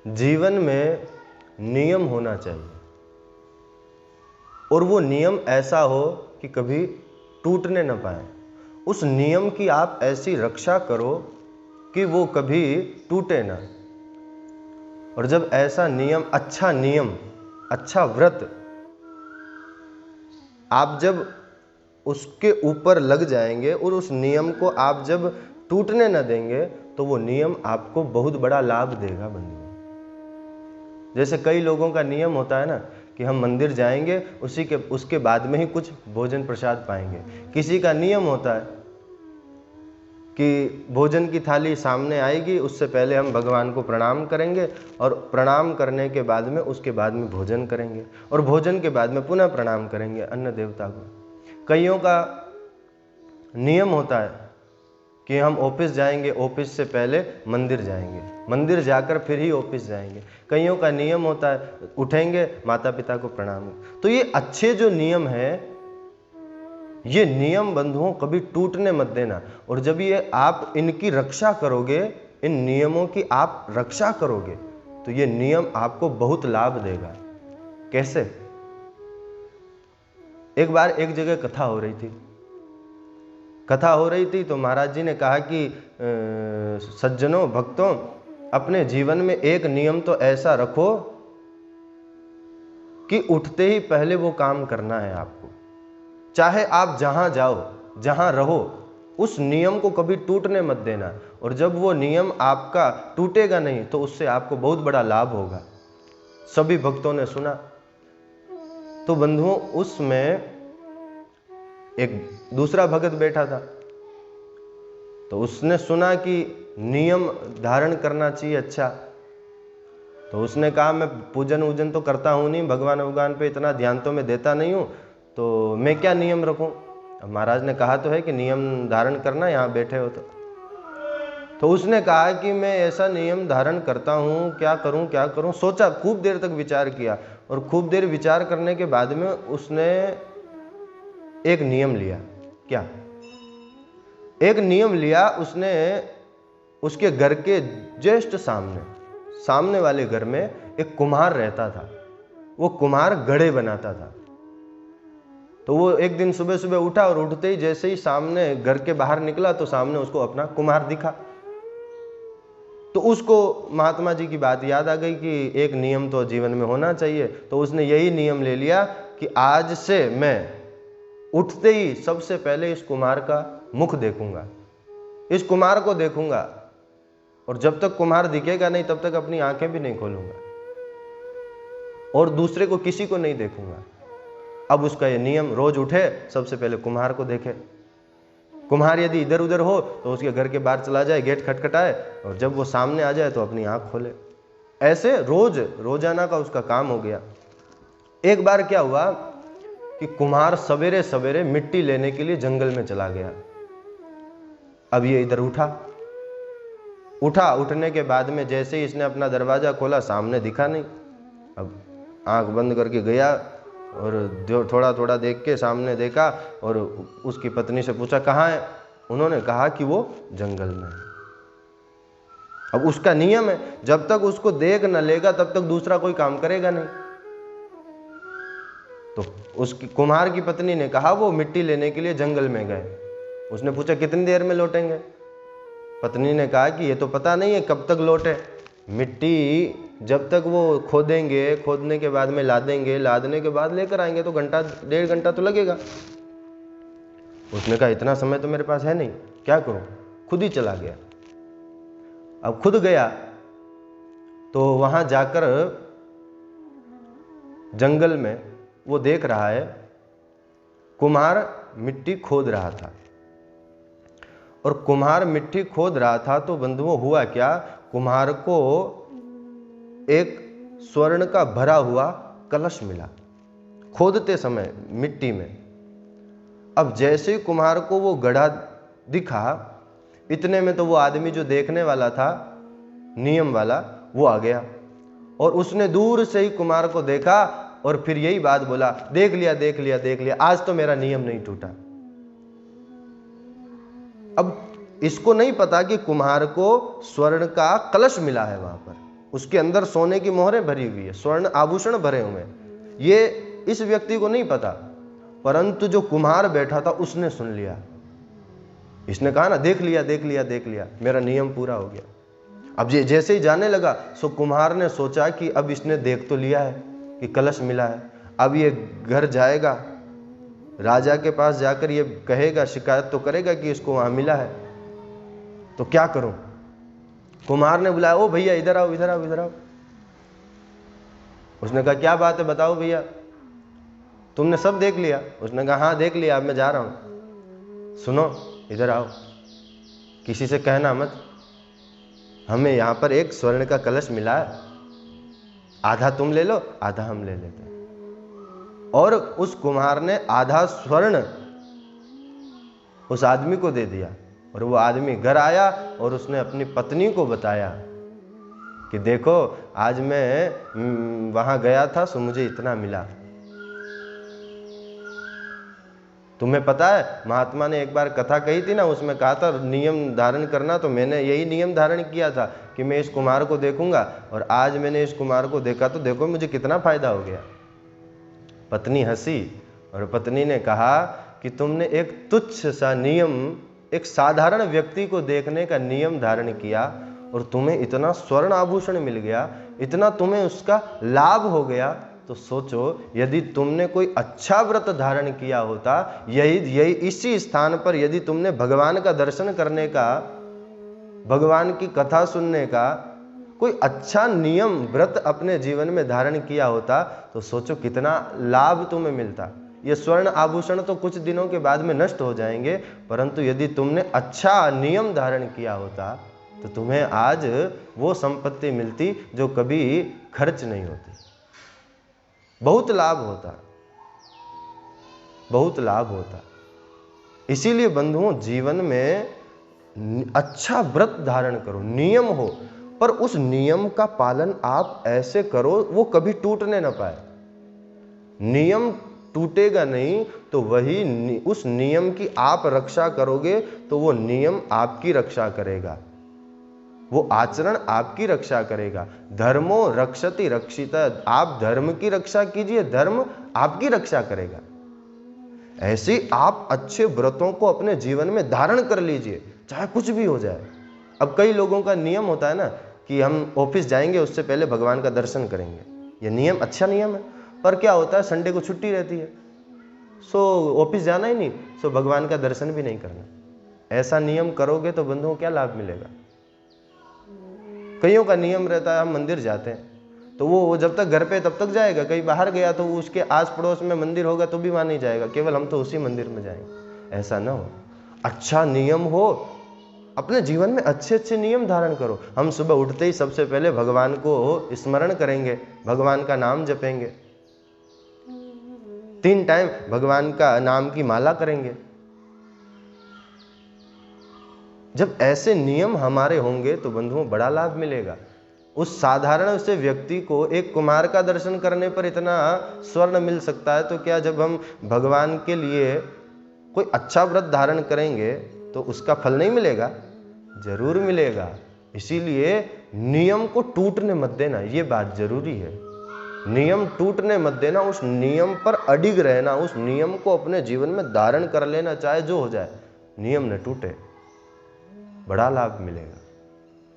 जीवन में नियम होना चाहिए, और वो नियम ऐसा हो कि कभी टूटने न पाए। उस नियम की आप ऐसी रक्षा करो कि वो कभी टूटे ना। और जब ऐसा नियम, अच्छा व्रत आप जब उसके ऊपर लग जाएंगे और उस नियम को आप जब टूटने न देंगे, तो वो नियम आपको बहुत बड़ा लाभ देगा बंधु। जैसे कई लोगों का नियम होता है ना कि हम मंदिर जाएंगे, उसके बाद में ही कुछ भोजन प्रसाद पाएंगे। किसी का नियम होता है कि भोजन की थाली सामने आएगी, उससे पहले हम भगवान को प्रणाम करेंगे, और प्रणाम करने के बाद में उसके बाद में भोजन करेंगे, और भोजन के बाद में पुनः प्रणाम करेंगे अन्न देवता को। कईयों का नियम होता है कि हम ऑफिस जाएंगे, ऑफिस से पहले मंदिर जाएंगे, मंदिर जाकर फिर ही ऑफिस जाएंगे। कईयों का नियम होता है उठेंगे, माता पिता को प्रणाम। तो ये अच्छे जो नियम है, ये नियम बंधुओं कभी टूटने मत देना। और जब ये आप इनकी रक्षा करोगे, इन नियमों की आप रक्षा करोगे, तो ये नियम आपको बहुत लाभ देगा। कैसे? एक बार एक जगह कथा हो रही थी तो महाराज जी ने कहा कि सज्जनों, भक्तों, अपने जीवन में एक नियम तो ऐसा रखो कि उठते ही पहले वो काम करना है आपको। चाहे आप जहां जाओ, जहां रहो, उस नियम को कभी टूटने मत देना। और जब वो नियम आपका टूटेगा नहीं, तो उससे आपको बहुत बड़ा लाभ होगा। सभी भक्तों ने सुना। तो बंधुओं, उसमें एक दूसरा भगत बैठा था, तो उसने सुना कि नियम धारण करना चाहिए। अच्छा, तो उसने कहा मैं पूजन वूजन तो करता हूँ नहीं, भगवान पे इतना ध्यान तो मैं देता नहीं हूँ, तो मैं क्या नियम रखूँ? अब महाराज ने कहा तो है कि नियम धारण करना, यहाँ बैठे हो तो उसने कहा कि मैं ऐसा नियम धारण करता हूँ, क्या करूँ। सोचा, खूब देर तक विचार किया, और खूब देर विचार करने के बाद में उसने एक नियम लिया। क्या? एक नियम लिया उसने। उसके घर के जस्ट सामने वाले घर में एक कुम्हार रहता था। वो कुम्हार घड़े बनाता था। तो वो एक दिन सुबह सुबह उठा, और उठते ही जैसे ही सामने घर के बाहर निकला, तो सामने उसको अपना कुम्हार दिखा। तो उसको महात्मा जी की बात याद आ गई कि एक नियम तो जीवन में होना चाहिए। तो उसने यही नियम ले लिया कि आज से मैं उठते ही सबसे पहले इस कुम्हार का मुख देखूंगा, इस कुम्हार को देखूंगा, और जब तक कुम्हार दिखेगा नहीं तब तक अपनी आंखें भी नहीं खोलूंगा, और दूसरे को, किसी को नहीं देखूंगा। अब उसका ये नियम, रोज उठे सबसे पहले कुम्हार को देखे। कुम्हार यदि इधर उधर हो तो उसके घर के बाहर चला जाए, गेट खटखटाए, और जब वो सामने आ जाए तो अपनी आंख खोले। ऐसे रोजाना का उसका काम हो गया। एक बार क्या हुआ कि कुम्हार सवेरे सवेरे मिट्टी लेने के लिए जंगल में चला गया। अब ये इधर उठने के बाद में जैसे ही इसने अपना दरवाजा खोला, सामने दिखा नहीं। अब आंख बंद करके गया, और थोड़ा थोड़ा देख के सामने देखा, और उसकी पत्नी से पूछा कहाँ है? उन्होंने कहा कि वो जंगल में है। अब उसका नियम है, जब तक उसको देख न लेगा तब तक दूसरा कोई काम करेगा नहीं। तो उसकी कुम्हार की पत्नी ने कहा वो मिट्टी लेने के लिए जंगल में गए। उसने पूछा कितनी देर में लौटेंगे? पत्नी ने कहा कि ये तो पता नहीं है कब तक लौटे। मिट्टी जब तक वो खोदेंगे, खोदने के बाद में लादेंगे, लादने के बाद लेकर आएंगे, तो घंटा 1.5 घंटा तो लगेगा। उसने कहा इतना समय तो मेरे पास है नहीं, क्या करूं? खुद ही चला गया। अब खुद गया तो वहां जाकर जंगल में वो देख रहा है कुम्हार मिट्टी खोद रहा था। और कुम्हार मिट्टी खोद रहा था तो बंधुओं हुआ क्या, कुम्हार को एक स्वर्ण का भरा हुआ कलश मिला खोदते समय मिट्टी में। अब जैसे ही कुम्हार को वो गड्ढा दिखा, इतने में तो वो आदमी जो देखने वाला था, नियम वाला, वो आ गया, और उसने दूर से ही कुम्हार को देखा, और फिर यही बात बोला, देख लिया, आज तो मेरा नियम नहीं टूटा। अब इसको नहीं पता कि कुम्हार को स्वर्ण का कलश मिला है वहां पर। उसके अंदर सोने की मोहरें भरी हुई है, स्वर्ण आभूषण भरे हुए हैं। ये इस व्यक्ति को नहीं पता, परंतु जो कुम्हार बैठा था उसने सुन लिया। इसने कहा ना, देख लिया देख लिया देख लिया, मेरा नियम पूरा हो गया। अब ये जैसे ही जाने लगा, सो कुम्हार ने सोचा कि अब इसने देख तो लिया है कि कलश मिला है, अब ये घर जाएगा, राजा के पास जाकर ये कहेगा, शिकायत तो करेगा कि इसको वहां मिला है, तो क्या करूं। कुम्हार ने बुलाया, ओ भैया इधर आओ इधर आओ इधर आओ। उसने कहा क्या बात है, बताओ भैया, तुमने सब देख लिया? उसने कहा हाँ देख लिया, अब मैं जा रहा हूं। सुनो इधर आओ, किसी से कहना मत, हमें यहां पर एक स्वर्ण का कलश मिला है, आधा तुम ले लो आधा हम ले लेते हैं। और उस कुम्हार ने आधा स्वर्ण उस आदमी को दे दिया, और वो आदमी घर आया और उसने अपनी पत्नी को बताया कि देखो आज मैं वहां गया था, सो मुझे इतना मिला। तुम्हें पता है महात्मा ने एक बार कथा कही थी ना, उसमें कहा था नियम धारण करना, तो मैंने यही नियम धारण किया था कि मैं इस कुम्हार को देखूंगा, और आज मैंने इस कुम्हार को देखा तो देखो मुझे कितना फायदा हो गया। पत्नी हंसी और पत्नी ने कहा कि तुमने एक तुच्छ सा नियम, एक साधारण व्यक्ति को देखने का नियम धारण किया, और तुम्हें इतना स्वर्ण आभूषण मिल गया, इतना तुम्हें उसका लाभ हो गया। तो सोचो यदि तुमने कोई अच्छा व्रत धारण किया होता, यही इसी स्थान पर यदि तुमने भगवान का दर्शन करने का, भगवान की कथा सुनने का कोई अच्छा नियम व्रत अपने जीवन में धारण किया होता, तो सोचो कितना लाभ तुम्हें मिलता। ये स्वर्ण आभूषण तो कुछ दिनों के बाद में नष्ट हो जाएंगे, परंतु यदि तुमने अच्छा नियम धारण किया होता तो तुम्हें आज वो संपत्ति मिलती जो कभी खर्च नहीं होती। बहुत लाभ होता, बहुत लाभ होता। इसीलिए बंधुओं, जीवन में अच्छा व्रत धारण करो, नियम हो, पर उस नियम का पालन आप ऐसे करो वो कभी टूटने ना पाए। नियम टूटेगा नहीं तो वही उस नियम की आप रक्षा करोगे तो वो नियम आपकी रक्षा करेगा, वो आचरण आपकी रक्षा करेगा। धर्मो रक्षति रक्षिता, आप धर्म की रक्षा कीजिए, धर्म आपकी रक्षा करेगा। ऐसे आप अच्छे व्रतों को अपने जीवन में धारण कर लीजिए, चाहे कुछ भी हो जाए। अब कई लोगों का नियम होता है ना कि हम ऑफिस जाएंगे उससे पहले भगवान का दर्शन करेंगे, ये नियम अच्छा नियम है, पर क्या होता है संडे को छुट्टी रहती है, सो ऑफिस जाना ही नहीं, सो भगवान का दर्शन भी नहीं करना। ऐसा नियम करोगे तो बंधुओं क्या लाभ मिलेगा। कईयों का नियम रहता है हम मंदिर जाते हैं तो वो जब तक घर पे तब तक जाएगा, कहीं बाहर गया तो उसके आस पड़ोस में मंदिर होगा तो भी वहां नहीं जाएगा, केवल हम तो उसी मंदिर में जाएंगे। ऐसा ना हो, अच्छा नियम हो, अपने जीवन में अच्छे अच्छे नियम धारण करो। हम सुबह उठते ही सबसे पहले भगवान को स्मरण करेंगे, भगवान का नाम जपेंगे, 3 टाइम भगवान का नाम की माला करेंगे। जब ऐसे नियम हमारे होंगे तो बंधुओं बड़ा लाभ मिलेगा। उस साधारण से व्यक्ति को एक कुम्हार का दर्शन करने पर इतना स्वर्ण मिल सकता है, तो क्या जब हम भगवान के लिए कोई अच्छा व्रत धारण करेंगे तो उसका फल नहीं मिलेगा? जरूर मिलेगा। इसीलिए नियम को टूटने मत देना, ये बात जरूरी है। नियम टूटने मत देना, उस नियम पर अडिग रहना, उस नियम को अपने जीवन में धारण कर लेना, चाहे जो हो जाए, नियम न टूटे, बड़ा लाभ मिलेगा।